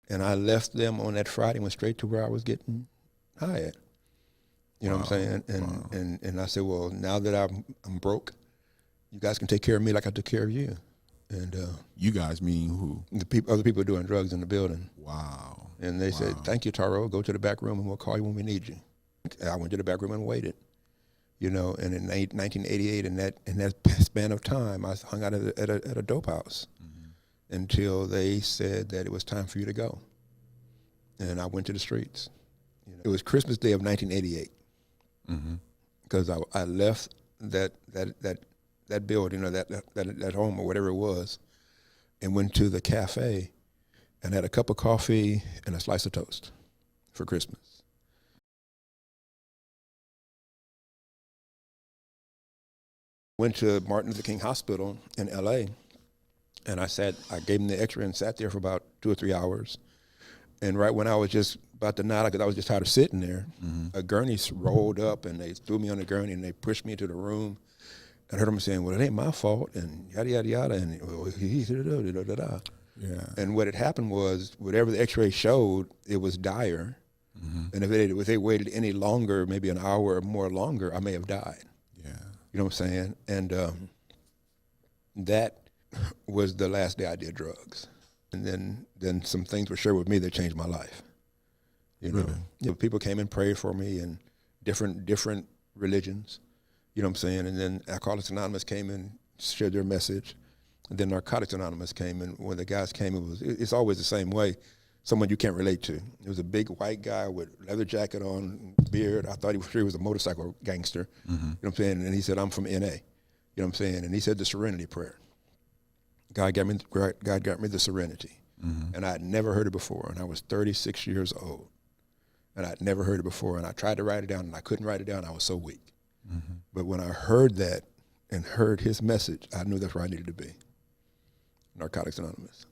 And I left them on that Friday and went straight to where I was getting high at. You know what I'm saying? And I said, well, now that I'm broke, you guys can take care of me like I took care of you. And you guys mean who? The other people doing drugs in the building. Wow. And they said, thank you, Taro. Go to the back room and we'll call you when we need you. And I went to the back room and waited. You know, and in 1988, in that span of time, I hung out at a dope house until they said that it was time for you to go. And I went to the streets. You know, it was Christmas Day of 1988 because I left that building or that home or whatever it was, and went to the cafe and had a cup of coffee and a slice of toast for Christmas. Went to Martin Luther King Hospital in LA, and I gave him the x-ray and sat there for about 2 or 3 hours. And right when I was just about to nod, because I was just tired of sitting there, a gurney rolled up and they threw me on the gurney and they pushed me into the room. I heard him saying, well, it ain't my fault, and yada, yada, yada, and da-da-da-da-da-da. Yeah. And what had happened was, whatever the x-ray showed, it was dire. And if they waited any longer, maybe an hour or more longer, I may have died. Yeah. You know what I'm saying? And that was the last day I did drugs. And then some things were shared with me that changed my life. You know, people came and prayed for me in different religions. You know what I'm saying? And then Alcoholics Anonymous came and shared their message. And then Narcotics Anonymous came, and when the guys came, it's always the same way. Someone you can't relate to. It was a big white guy with leather jacket on, beard. I thought he was a motorcycle gangster. You know what I'm saying? And he said, I'm from NA. You know what I'm saying? And he said the Serenity Prayer. God got me the Serenity. And I had never heard it before, and I was 36 years old. And I'd never heard it before, and I tried to write it down, and I couldn't write it down. I was so weak. But when I heard that and heard his message, I knew that's where I needed to be. Narcotics Anonymous.